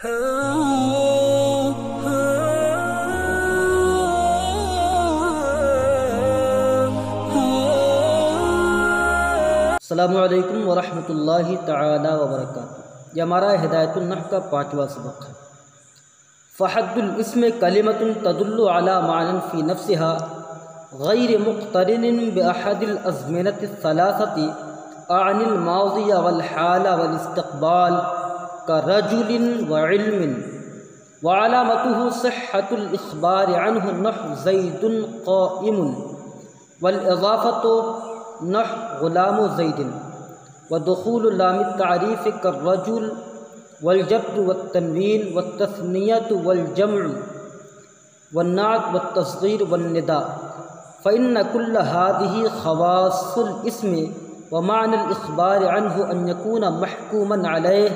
السلام علیکم ورحمۃ اللہ تعالی وبرکاتہ۔ یہ ہمارا ہدایت النحو کا 5واں سبق ہے۔ فحد الاسم کلمۃ تدل علی معنی فی نفسها غیر مقترن باحد الازمنۃ الثلاثۃ اعن الماضی والحال والاستقبال كرجل وعلم، وعلامته صحة الاخبار عنه نحو زید قائم، والاضافۃ نحو غلام زید، ودخول لام التعریف كالرجل والجبر والتنوین والتثنیۃ والجمع والنعت والتصغیر والنداء، فإن كل هذه خواص الاسم، ومعنى الإخبار عنه أن يكون محكوما عليه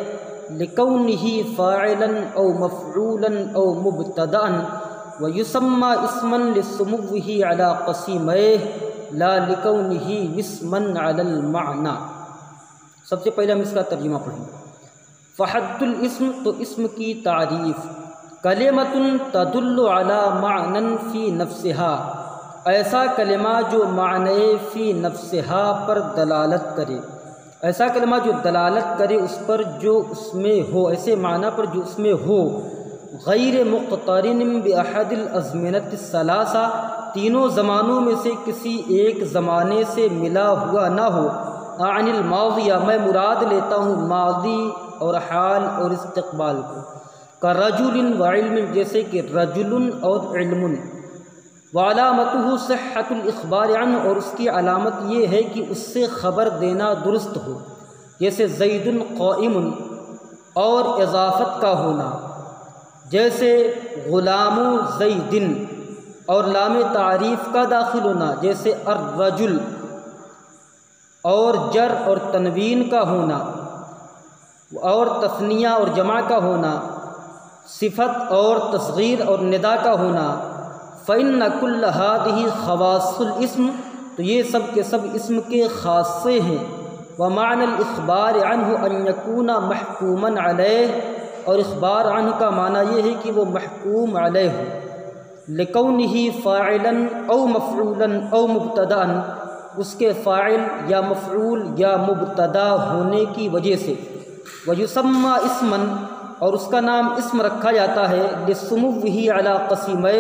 لكونه فاعلا أو مفعولا أو مبتدأ، ويسمى اسما لسموه على قسيميه لا لكونه اسما على المعنى۔ سب سے پہلے ہم اس کا ترجمہ پڑھیں۔ فحد الاسم تو اسم کی تعریف، کلمۃ تدل علی معنی فی نفسها، ایسا کلمہ جو معنی فی نفسها پر دلالت کرے، ایسا کلمہ جو دلالت کرے اس پر جو اس میں ہو، ایسے معنی پر جو اس میں ہو، غیر مقترن باحد الازمنۃ الثلاثہ، تینوں زمانوں میں سے کسی ایک زمانے سے ملا ہوا نہ ہو، عن الماضی، میں مراد لیتا ہوں ماضی اور حال اور استقبال کو، کرجل وعلم، جیسے کہ رجل اور علم، وعلامتہ صحۃ الاخبار عنہ، اور اس کی علامت یہ ہے کہ اس سے خبر دینا درست ہو، جیسے زید قائم، اور اضافت کا ہونا، جیسے غلام زید، اور لام تعریف کا داخل ہونا، جیسے الرجل، اور جر اور تنوین کا ہونا، اور تثنیہ اور جمع کا ہونا، صفت اور تصغیر اور ندا کا ہونا، فإن كل هذه خواص الاسم، تو یہ سب کے سب اسم کے خاصے ہیں، ومعنى الاخبار عنه ان يكون محکوما علیہ، اور اخبار عنہ کا معنی یہ ہے کہ وہ محکوم علیہ ہو، لکونہ فاعلا او مفعولا او مبتدا، اس کے فاعل یا مفعول یا مبتدا ہونے کی وجہ سے، ویسمى اسما، اور اس کا نام اسم رکھا جاتا ہے، لسموہ علی قسیمہ،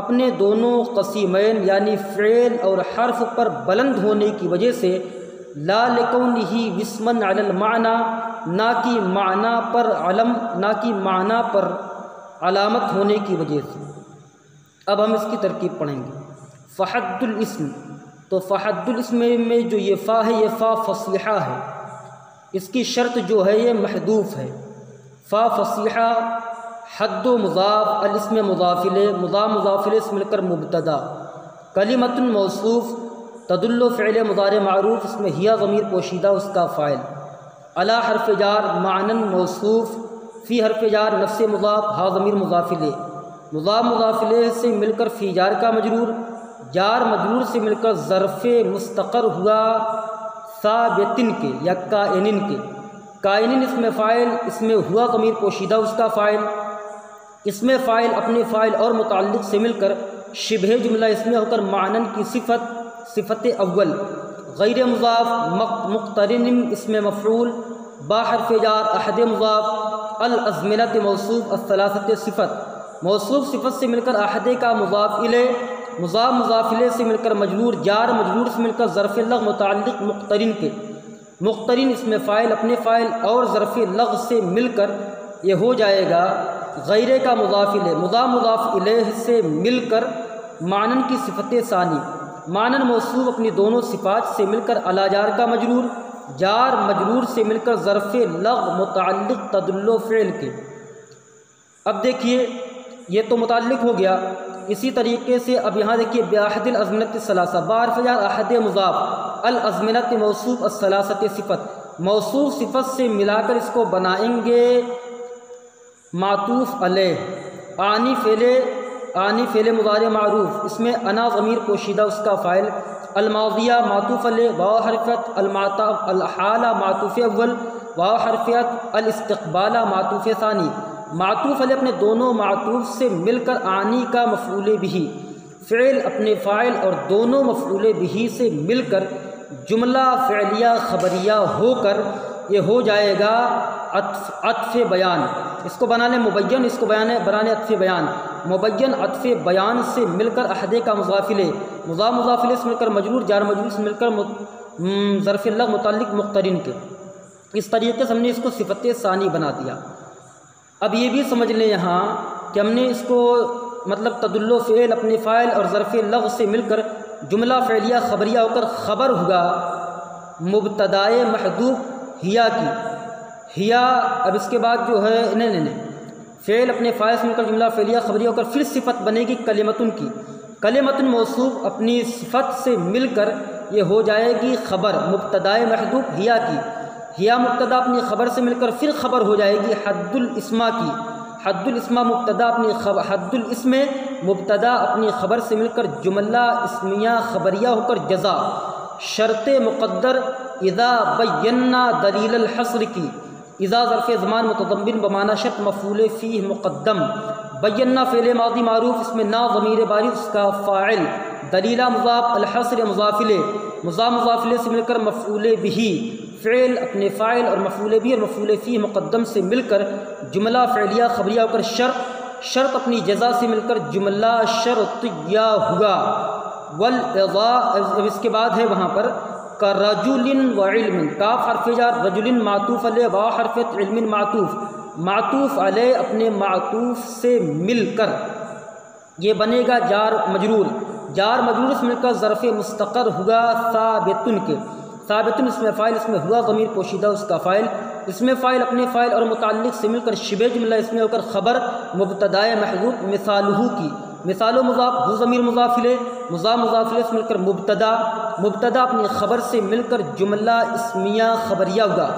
اپنے دونوں قسیمین یعنی فعل اور حرف پر بلند ہونے کی وجہ سے، لا لکونہ اسما علی المعنی، نہ کہ معنی پر علم، نہ کہ معنی پر علامت ہونے کی وجہ سے۔ اب ہم اس کی ترکیب پڑھیں گے۔ فحد الاسم، تو فحد الاسم میں جو یہ فا ہے، یہ فا فصیحہ ہے، اس کی شرط جو ہے یہ محذوف ہے۔ فا فصیحہ، حد و مضاف، الاسم مضاف الیہ، مضاف الیہ سے مل کر مبتدا، کلمۃ موصوف، تدل فعل مضارع معروف، اس میں ہیا ضمیر پوشیدہ اس کا فاعل، علی حرف جار، معنی موصوف، فی حرف جار، نفس مضاف، ہا ضمیر مضاف الیہ، مضاف الیہ سے مل کر فی جار کا مجرور، جار مجرور سے مل کر ظرف مستقر ہوا ثابتن کے یا کائنن کے، کائنن اس میں فاعل، اس میں ہوا ضمیر پوشیدہ اس کا فاعل، اس میں فاعل اپنے فاعل اور متعلق سے مل کر شبہ جملہ اس میں ہو کر معنن کی صفت اول، غیر مضاف، مقترن اس میں مفعول، با حرف جار، احد مضاف، الازمنۃ موصوف، الثلاثۃ صفت، موصوف صفت سے مل کر احد کا مضاف الیہ، مضاف الیہ سے مل کر مجرور، جار مجرور سے مل کر ظرف لغ متعلق مقترن کے، مقترن اس میں فاعل اپنے فاعل اور ظرف لغ سے مل کر یہ ہو جائے گا غیرے کا مضاف الیہ، مضاف الیہ سے مل کر معنن کی صفت ثانی، معنن موصوف اپنی دونوں صفات سے مل کر علی جار کا مجرور، جار مجرور سے مل کر ظرف لغ متعلق تدل فعل کے۔ اب دیکھیے یہ تو متعلق ہو گیا، اسی طریقے سے اب یہاں دیکھیے باحد الازمنۃ الثلاثہ، بحرف جار احد مضاف، الازمنۃ موصوف، الثلاثۃ صفت، موصوف صفت سے ملا کر اس کو بنائیں گے معطوف علیہ، آنی فعل مضارع معروف، اس میں انا ضمیر پوشیدہ اس کا فاعل، الماضیہ معطوف علیہ، واو حرکت، الحالہ معطوف اول، واو حرفیت الاستقبال معطوف ثانی، معطوف علیہ اپنے دونوں معطوف سے مل کر آنی کا مفعول بھی، فعل اپنے فاعل اور دونوں مفعول بھی سے مل کر جملہ فعلیہ خبریہ ہو کر یہ ہو جائے گا عطف بیان۔ اس کو بنانے مبین، اس کو بنانے عطف بیان۔ مبین عطف بیان سے مل کر احدے کا مضافلے، مضافلے سے مل کر مجرور، جار مجرور سے مل کر ظرف اللہ متعلق مقترن کے، اس طریقے سے ہم نے اس کو صفت ثانی بنا دیا۔ اب یہ بھی سمجھ لیں یہاں کہ ہم نے اس کو مطلب تدل و فعل اپنے فاعل اور ظرف لغو سے مل کر جملہ فعلیہ خبریہ ہو کر خبر ہوگا مبتدائے محذوف ہیا کی، ہیا اب اس کے بعد جو ہے نہیں فعل اپنے فاعل سے مل کر جملہ فعلیہ خبریہ ہو کر پھر صفت بنے گی کلمتن کی، کلمتن موصوف اپنی صفت سے مل کر یہ ہو جائے گی خبر مبتدائے محذوف ہیا کی، ہیا مبتدا اپنی خبر سے مل کر پھر خبر ہو جائے گی حد الاسما کی، حد الاسما مبتدا اپنی حد الاسم مبتدا اپنی خبر سے مل کر جملہ اسمیہ خبریہ ہو کر جزا، شرط مقدر اذا بینا دلیل الحصر کی، اذا ظرف زمان متضمن بمعنی شرط مفعول فیہ مقدم، بینا فعل ماضی معروف اس میں نا ضمیر بارز اس کا فاعل، دلیلہ مضاف، الحصر مضافلے، مضافلے سے مل کر مفعول بھی، فعل اپنے فاعل اور مفعول بھی اور مفعول فیہ مقدم سے مل کر جملہ فعلیہ خبریہ ہو کر شرط اپنی جزا سے مل کر جملہ شرطیہ ہوا، اب اس کے بعد ہے وہاں پر کرجل و علم، کاف حرف جار، رجل معطوف علیہ، واو حرف علم معطوف علیہ اپنے معطوف سے مل کر یہ بنے گا جار مجرور سے مل کر ظرف مستقر ہوا ثابتن کے، ثابتن اس میں فاعل، اس میں ہوا ضمیر پوشیدہ اس کا فاعل، اس میں فاعل اپنے فاعل اور متعلق سے مل کر شبہ جملہ اس میں ہو کر خبر مبتدائے محذوف مثالہ کی، مثال و مضاف، ہو ضمیر مضافلے، مضافلے سے مل کر مبتدا اپنی خبر سے مل کر جملہ اسمیہ خبریہ ہوگا،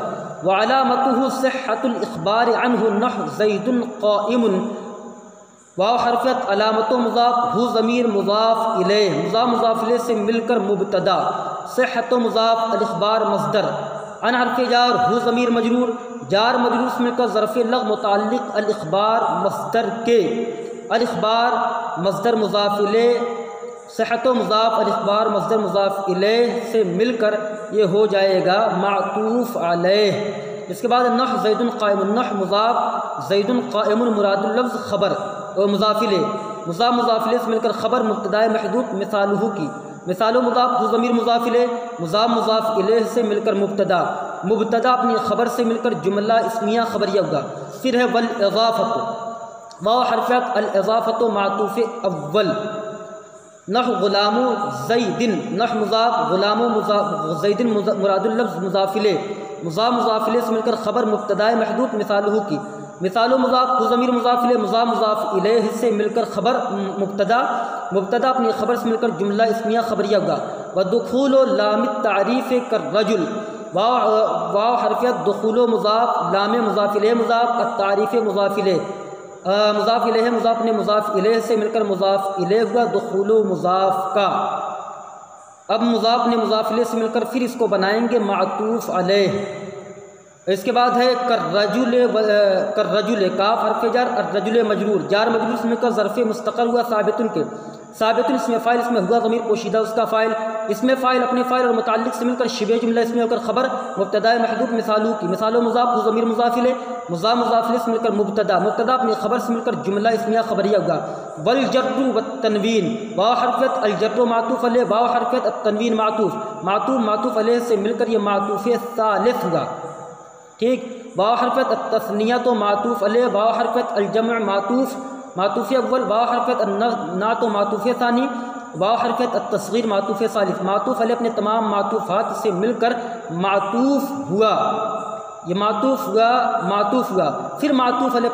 وعلامتہ صحۃ الاخبار عنہ نحو زید قائم، واو حرفیت علامت و مضاف، ہو ضمیر مضاف الیہ، مضافلے سے مل کر مبتدا، صحت و مضاف، الاخبار مصدر، ان حرف جار، ہو ضمیر مجرور، جار مجرور سے مل کر ظرف لغو متعلق الاخبار مصدر کے، الاخبار مصدر مضاف الیہ، صحت و مضاف، الاخبار مصدر مضاف الیہ سے مل کر یہ ہو جائے گا معطوف علیہ۔ اس کے بعد نحو زید قائم، نحو مضاف، زید قائم مراد اللفظ خبر اور مضافلے سے مل کر خبر مبتدائے محذوف مثالہ کی، مثال و مضاف، ہو ضمیر مضافلے، مضاف الیہ سے مل کر مبتدا اپنی خبر سے مل کر جملہ اسمیہ خبریہ ہوگا۔ پھر ہے والاضافۃ، واو حرفیت الاضافۃ معطوف اول، نحو غلام زید، نحو مضاف، غلام زید مراد اللفظ مضافلے سے مل کر خبر مبتدائے محذوف مثالہ کی، مثال و مضاف، ہو ضمیر مضافلے، مضاف الیہ سے مل کر خبر مبتدا اپنی خبر سے مل کر جملہ اسمیہ خبریہ ہوگا۔ ودخول لام التعریف کالرجل، واو حرفیت دخول و مضاف، لام مضاف الیہ مضاف، التعریف مضاف الیہ مضاف نے مضاف الیہ سے مل کر مضاف الیہ ہوگا دخول و مضاف کا۔ اب مضاف نے مضاف الیہ سے مل کر پھر اس کو بنائیں گے معطوف علیہ۔ اس کے بعد ہے کررجل، کاف حرف جر، الرجل مجرور، جار مجرور سے مل کر ظرف مستقر ہوا ثابتن کے، ثابتن اس میں فاعل، اس میں ہوا ضمیر پوشیدہ اس کا فاعل، اس میں فاعل اپنے فاعل اور متعلق سے مل کر شبہ جملہ اس میں ہو کر خبر مبتدائے محذوف مثالہ کی، مثال و مضاف، ہو ضمیر مضافلے سے مل کر مبتدا اپنی خبر سے مل کر جملہ اسمیہ خبریہ ہوگا۔ والجر والتنوین، واو حرفیت الجر معطوف علیہ، واو حرفیت التنوین معطوف علیہ سے مل کر یہ معطوف ثالث ہوگا، ٹھیک۔ واو حرفیت التثنیہ تو معطوف علیہ، واو حرفیت الجمع معطوف اول، واو حرفیت النعت معطوف ثانی، واو حرفیت التصغیر معطوف ثالث، معطوف علیہ اپنے تمام معطوفات سے مل کر معطوف ہوا، یہ معطوف ہوا، پھر معطوف علیہ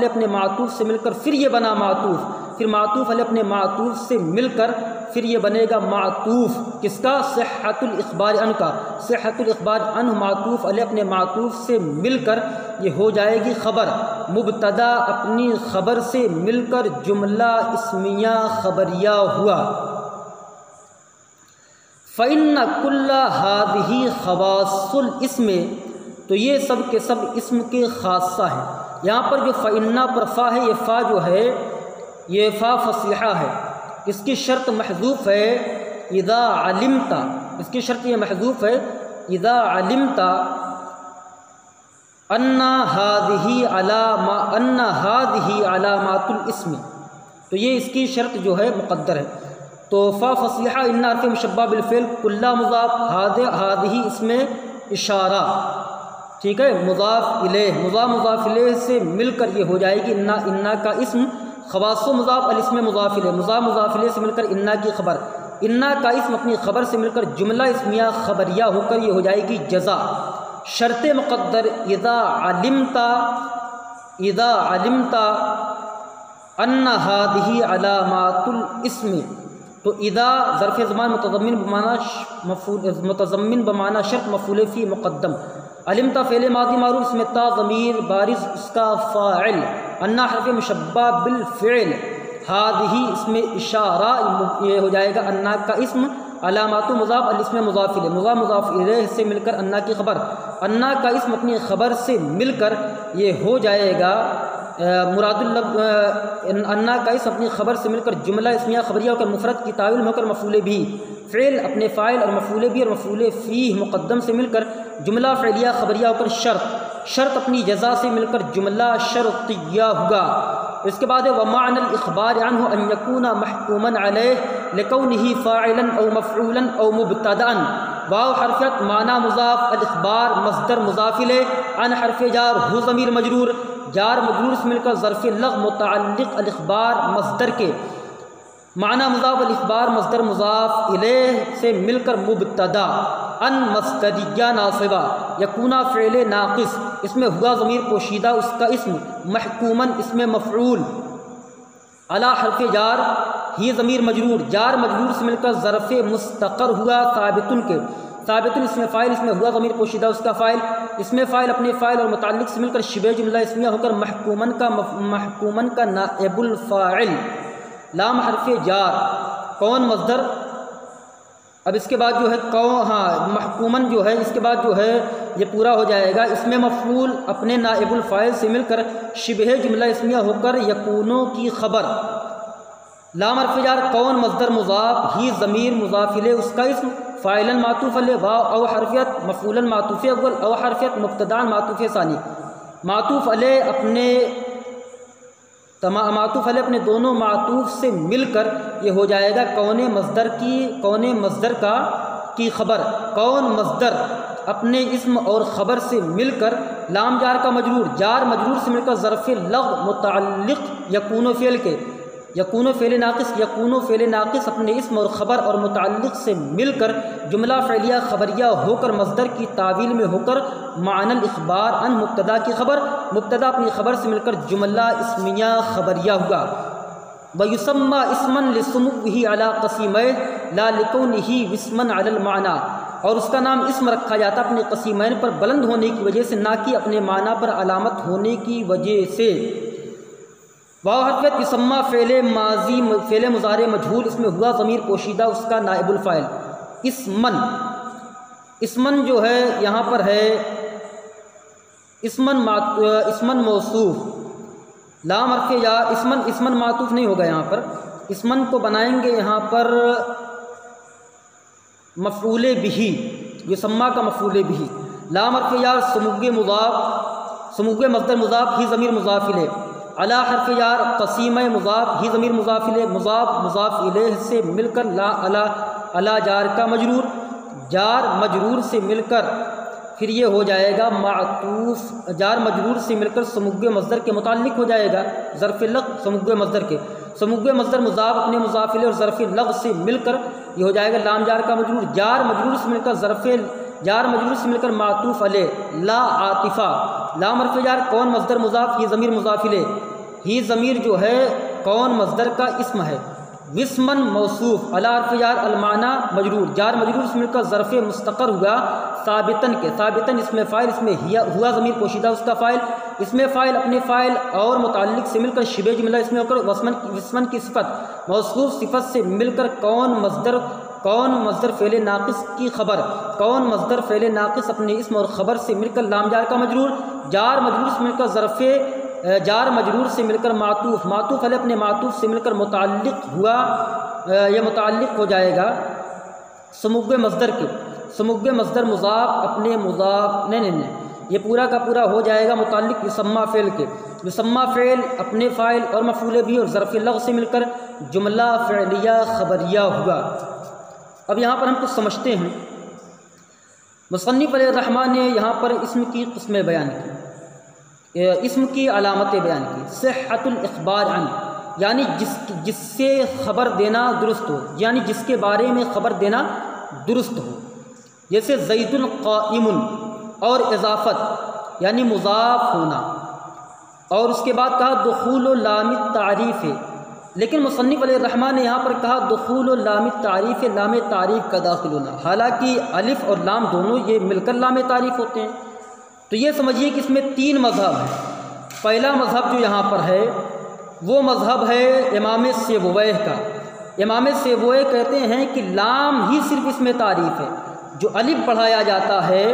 اپنے معطوف سے مل کر پھر یہ بنا معطوف، پھر معطوف علیہ اپنے معطوف سے مل کر پھر یہ بنے گا معطوف کس کا؟ صحت الاخبار عنہ کا، صحت الاخبار عنہ معطوف علیہ اپنے معطوف سے مل کر یہ ہو جائے گی خبر، مبتدا اپنی خبر سے مل کر جملہ اسمیہ خبریہ ہوا۔ فَإِنَّ كُلَّ هَذِهِ خَوَاصُ الْاسْمِ تو یہ سب کے سب اسم کے خاصہ ہیں۔ یہاں پر جو فإنا پر فا ہے، یہ فا جو ہے یہ فا فصیحہ ہے، اس کی شرط محذوف ہے اذا علمت، اس کی شرط یہ محذوف ہے اذا علمت ان هذه علامات الاسم، تو یہ اس کی شرط جو ہے مقدر ہے۔ تو فا فصیحہ ان حرف مشبہ بالفعل کلا مضاف، هذه اسم اشارہ، ٹھیک ہے، مضاف الیہ، مضاف الیہ سے مل کر یہ ہو جائے گی انا کا اسم، خواص و مضاف الاسم مضاف الیہ، مضاف الیہ سے مل کر انا کی خبر، انا کا اسم اپنی خبر سے مل کر جملہ اسمیہ خبریہ ہو کر یہ ہو جائے گی جزا۔ شرط مقدر اذا علمت ان هذه علامات الاسم، تو اذا ظرف زمان متضمن بمعنی شرط مفعول فی مقدم، علمت فعل ماضی معروف اس میں تا ضمیر بارز اس کا فاعل، ان حرف مشبہ بالفعل، هذه اس میں اشارہ یہ ہو جائے گا ان کا اسم، علامات مضاف الاسم مضاف الیہ، مضاف الیہ سے مل کر ان کی خبر، ان کا اسم اپنی خبر سے مل کر یہ ہو جائے گا مراد ان کا اسم اپنی خبر سے مل کر جملہ اسمیہ خبریہ ہو کر مفرد کی تعویل میں ہو کر مفعول بھی، فعل اپنے فاعل اور مفعول بھی اور مفعول فیہ مقدم سے مل کر جملہ فعلیہ خبریہ ہو کر شرط اپنی جزا سے مل کر جملہ شرطیہ ہوگا۔ اس کے بعد ومعنى الاخبار عنه ان يكون محكوما عليه لكونه فاعلا او مفعولا او مبتدا، واو حرفیت معنی مضاف، الاخبار مصدر مضاف الیہ، عن حرف جار، ہو ضمیر مجرور، جار مجرور سے مل کر ظرف لغو متعلق الاخبار مصدر کے، معنی مضاف الاخبار مصدر مضاف الیہ سے مل کر مبتدا، ان مصدریہ ناصبہ، یکونا فعل ناقص، اس میں ہوا ضمیر پوشیدہ اس کا اسم، محکومن اس میں مفعول، علی حرف جار ہی ضمیر مجرور، جار مجرور سے مل کر ظرف مستقر ہوا ثابتن کے، ثابتن اس میں فاعل، اس میں ہوا ضمیر پوشیدہ اس کا فاعل، اس میں فاعل اپنے فاعل اور متعلق سے مل کر شبہ جملہ اسمیہ ہو کر محکومن کا نائب الفاعل، لام حرف جار، کون مصدر، اب اس کے بعد جو ہے محکومن جو ہے اس کے بعد جو ہے یہ پورا ہو جائے گا، اس میں مفعول اپنے نائب الفاعل سے مل کر شبہ جملہ اسمیہ ہو کر یکونوں کی خبر، لام حرف جار کون مصدر مضاف، ہی ضمیر مضاف الیہ اس کا اسم، فاعلا معطوف علیہ، واو او حرفیت مفعولا معطوف اول او حرفیت مبتدا معطوف ثانی، معطوف علیہ اپنے دونوں معطوف سے مل کر یہ ہو جائے گا کون مصدر کی خبر، کون مصدر اپنے اسم اور خبر سے مل کر لام جار کا مجرور، جار مجرور سے مل کر ظرف لغو متعلق یکون فعل کے، یکون فعل ناقص اپنے اسم اور خبر اور متعلق سے مل کر جملہ فعلیہ خبریہ ہو کر مصدر کی تعویل میں ہو کر معنی الاخبار ان مبتدا کی خبر، مبتدا اپنی خبر سے مل کر جملہ اسمیہ خبریہ ہوگا۔ وَيُسَمَّى اسمًا لِسُمُوِّهِ عَلَى قَسِيمَيْنِ لَا لِكَوْنِهِ وِسْمًا عَلَى الْمَعْنَى، اور اس کا نام اسم رکھا جاتا اپنے قسیمین پر بلند ہونے کی وجہ سے، نہ کہ اپنے معنی پر علامت ہونے کی وجہ سے۔ واو حرفیت یسمى فعل مضارع مجہول، اس میں ہوا ضمیر پوشیدہ اس کا نائب الفاعل، اسمن جو ہے یہاں پر ہے اسمن موصوف، لام حرف یا اسمن معطوف نہیں ہوگا، یہاں پر اسمن کو بنائیں گے یہاں پر مفعول بھی، یسمى کا مفعول بھی، لام حرف یا سموگ مصدر مضاف ہی ضمیر مضاف الیہ، علی حرف جار قسیمہ مضاف ہی ضمیر مضاف الیہ، مضاف الیہ سے مل کر لا علی جار کا مجرور، جار مجرور سے مل کر پھر یہ ہو جائے گا معطوف، جار مجرور سے مل کر سموگ مصدر کے متعلق ہو جائے گا ظرف لغو سموگ مصدر کے، سموگ مصدر مضاف اپنے مضاف الیہ اور ظرف لغو سے مل کر یہ ہو جائے گا لام جار کا مجرور، جار مجرور سے مل کر معطوف علیہ، لا عاطفہ، لام حرف جار کون مصدر مضاف ہی ضمیر مضاف الیہ، ہی ضمیر جو ہے کون مصدر کا اسم ہے، وسمن موصوف، علی حرف جار المعنی مجرور، جار مجرور سے مل کر ظرف مستقر ہوا ثابتن کے، ثابتن اس میں فاعل، اس میں ہوا ضمیر پوشیدہ اس کا فاعل، اس میں فاعل اپنے فاعل اور متعلق سے مل کر شبہ جملہ اس میں ہو کر وسمن کی صفت، موصوف صفت سے مل کر کون کون مصدر فعل ناقص کی خبر، کون مصدر فعل ناقص اپنے اسم اور خبر سے مل کر لام جار کا مجرور، جار مجرور سے مل کر ظرف جار مجرور سے مل کر معطوف، معطوف علیہ اپنے معطوف سے مل کر متعلق ہوا، یہ متعلق ہو جائے گا سموگ مصدر کے، سموگ مصدر مضاف اپنے مضاف نہیں یہ پورا کا پورا ہو جائے گا متعلق یسمى فعل کے، یسمى فعل اپنے فاعل اور مفعول بھی اور ظرف لغو سے مل کر جملہ فعلیہ خبریہ ہوا۔ اب یہاں پر ہم کچھ سمجھتے ہیں۔ مصنف علیہ الرحمٰن نے یہاں پر اسم کی قسمیں بیان کی، اسم کی علامتیں بیان کی۔ صحت الاخبار عن، یعنی جس سے خبر دینا درست ہو، یعنی جس کے بارے میں خبر دینا درست ہو، جیسے زید قائم، اور اضافت یعنی مضاف ہونا، اور اس کے بعد کہا دخول لام التعریف، لیکن مصنف علیہ الرحمٰن نے یہاں پر کہا دخول لام التعریف، لام تعریف کا داخل ہونا، حالانکہ الف اور لام دونوں یہ مل کر لام تعریف ہوتے ہیں۔ تو یہ سمجھیے کہ اس میں تین مذہب ہیں۔ پہلا مذہب جو یہاں پر ہے وہ مذہب ہے امام سیبویہ کا۔ امام سیبویہ کہتے ہیں کہ لام ہی صرف اس میں تعریف ہے، جو الف پڑھایا جاتا ہے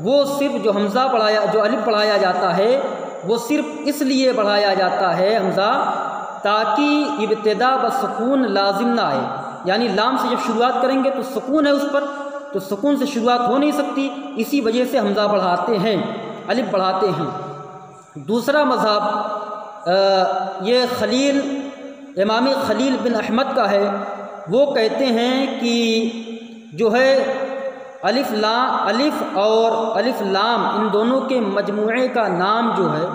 وہ صرف جو الف پڑھایا جاتا ہے وہ صرف اس لیے پڑھایا جاتا ہے حمزہ تاکہ ابتدا بسکون لازم نہ آئے، یعنی لام سے جب شروعات کریں گے تو سکون ہے اس پر، تو سکون سے شروعات ہو نہیں سکتی، اسی وجہ سے حمزہ بڑھاتے ہیں، الف بڑھاتے ہیں۔ دوسرا مذہب یہ خلیل امام خلیل بن احمد کا ہے، وہ کہتے ہیں کہ جو ہے الف اور الف لام ان دونوں کے مجموعے کا نام جو ہے،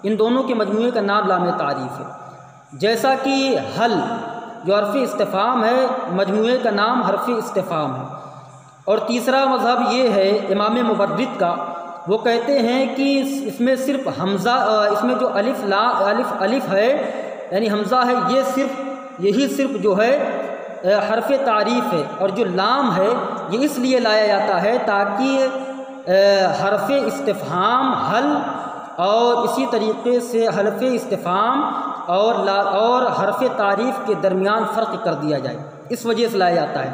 ان دونوں کے مجموعے کا نام لام تعریف ہے، جیسا کہ حل جو حرف استفہام ہے مجموعے کا نام حرف استفہام ہے۔ اور تیسرا مذہب یہ ہے امام مبرد کا، وہ کہتے ہیں کہ اس میں صرف حمزہ، اس میں جو الف ہے یعنی حمزہ ہے، یہی صرف جو ہے حرف تعریف ہے، اور جو لام ہے یہ اس لیے لایا جاتا ہے تاکہ حرف استفہام حل اور اسی طریقے سے حرف استفہام اور حرف تعریف کے درمیان فرق کر دیا جائے، اس وجہ سے لایا جاتا ہے۔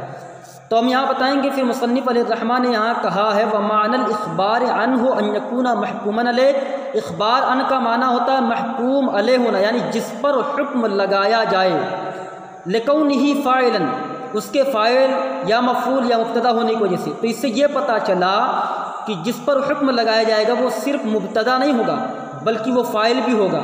تو ہم یہاں بتائیں گے پھر مصنف علیہ الرحمٰن نے یہاں کہا ہے وَمَعْنَى الْإِخْبَارِ عَنْهُ أَنْ يَكُونَ مَحْكُومًا عَلَيْهِ، اخبار عن کا معنی ہوتا ہے محکوم علیہ ہونا، یعنی جس پر حکم لگایا جائے، لِكَوْنِهِ فَاعِلًا، اس کے فاعل یا مفعول یا مبتدا ہونے کی وجہ سے۔ تو اس سے یہ پتہ چلا کہ جس پر حکم لگایا جائے گا وہ صرف مبتدا نہیں ہوگا بلکہ وہ فاعل بھی ہوگا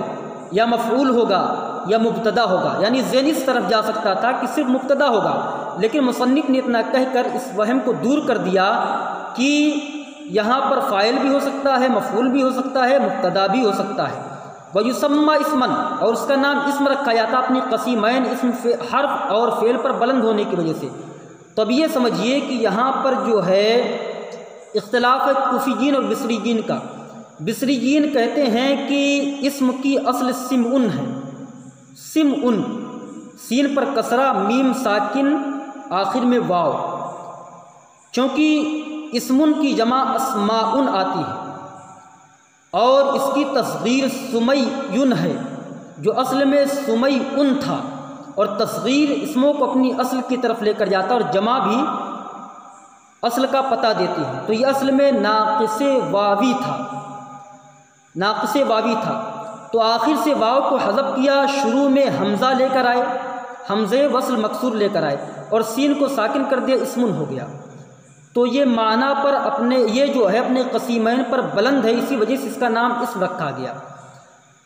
یا مفعول ہوگا یا مبتدا ہوگا، یعنی ذہن اس طرف جا سکتا تھا کہ صرف مبتدا ہوگا، لیکن مصنف نے اتنا کہہ کر اس وہم کو دور کر دیا کہ یہاں پر فاعل بھی ہو سکتا ہے، مفعول بھی ہو سکتا ہے، مبتدا بھی ہو سکتا ہے۔ وَيُسَمَّى اسْمًا، اور اس کا نام اسم رکھا جاتا اپنی قسیمین اسم حرف اور فعل پر بلند ہونے کی وجہ سے۔ تو اب یہ سمجھیے کہ یہاں پر جو ہے اختلاف ہے کوفیین اور بصریین کا۔ بصریین کہتے ہیں کہ اسم کی اصل سمعن ہے، سمعن، سین پر کسرہ میم ساکن آخر میں واو، چونکہ اسمن کی جمع اسماءن آتی ہے اور اس کی تصغیر سمیون ہے، جو اصل میں سمیون تھا، اور تصغیر اسموں کو اپنی اصل کی طرف لے کر جاتا اور جمع بھی اصل کا پتہ دیتی ہے۔ تو یہ اصل میں ناقص واوی تھا، ناقص واوی تھا، تو آخر سے واو کو حذف کیا، شروع میں حمزہ لے کر آئے، حمزے وصل مکسور لے کر آئے اور سین کو ساکن کر دیا، اسمن ہو گیا۔ تو یہ معنی پر یہ جو ہے اپنے قسیمین پر بلند ہے، اسی وجہ سے اس کا نام اسم رکھا گیا۔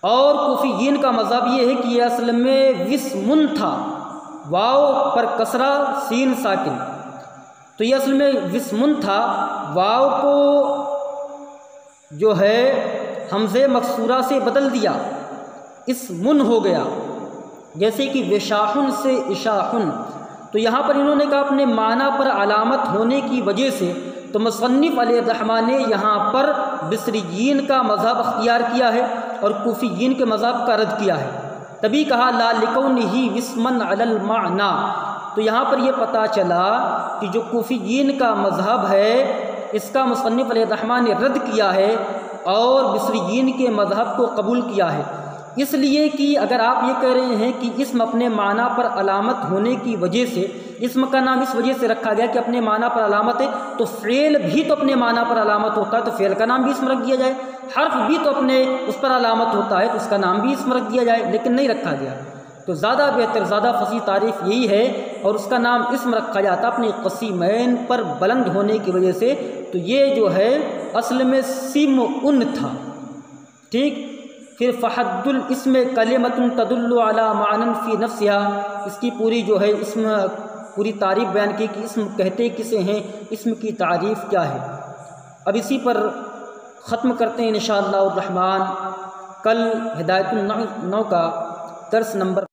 اور کوفیین کا مذہب یہ ہے کہ یہ اصل میں وسمن تھا، واو پر کسرہ سین ساکن، تو یہ اصل میں وسمن تھا، واو کو جو ہے حمزے مکسورہ سے بدل دیا، اسمن ہو گیا، جیسے کہ وشاحن سے اشاحن۔ تو یہاں پر انہوں نے کہا اپنے معنی پر علامت ہونے کی وجہ سے، تو مصنف علیہ الرحمٰن نے یہاں پر بصریین کا مذہب اختیار کیا ہے اور کوفیین کے مذہب کا رد کیا ہے، تبھی کہا لا لکونہ وسمن علی المعنی۔ تو یہاں پر یہ پتہ چلا کہ جو کوفیین کا مذہب ہے اس کا مصنف علیہ الرحمٰن نے رد کیا ہے اور بصریین کے مذہب کو قبول کیا ہے۔ اس لیے کہ اگر آپ یہ کہہ رہے ہیں کہ اسم اپنے معنی پر علامت ہونے کی وجہ سے، اسم کا نام اس وجہ سے رکھا گیا کہ اپنے معنی پر علامت ہے، تو فعل بھی تو اپنے معنی پر علامت ہوتا ہے، تو فعل کا نام بھی اسم رکھ دیا جائے، حرف بھی تو اپنے اس پر علامت ہوتا ہے تو اس کا نام بھی اسم رکھ دیا جائے، لیکن نہیں رکھا گیا۔ تو زیادہ بہتر، زیادہ فصیح تعریف یہی ہے، اور اس کا نام اسم رکھا جاتا اپنے قسیمین پر بلند ہونے کی وجہ سے۔ تو یہ جو ہے اصل میں سم ان تھا، ٹھیک۔ پھر فحد الاسم کلمۃ تدل علی معنی فی نفسها، اس کی پوری جو ہے اسم پوری تعریف بیان کی کہ اسم کہتے کسے ہیں، اسم کی تعریف کیا ہے۔ اب اسی پر ختم کرتے ہیں انشاءاللہ الرحمن، کل ہدایت النحو کا درس نمبر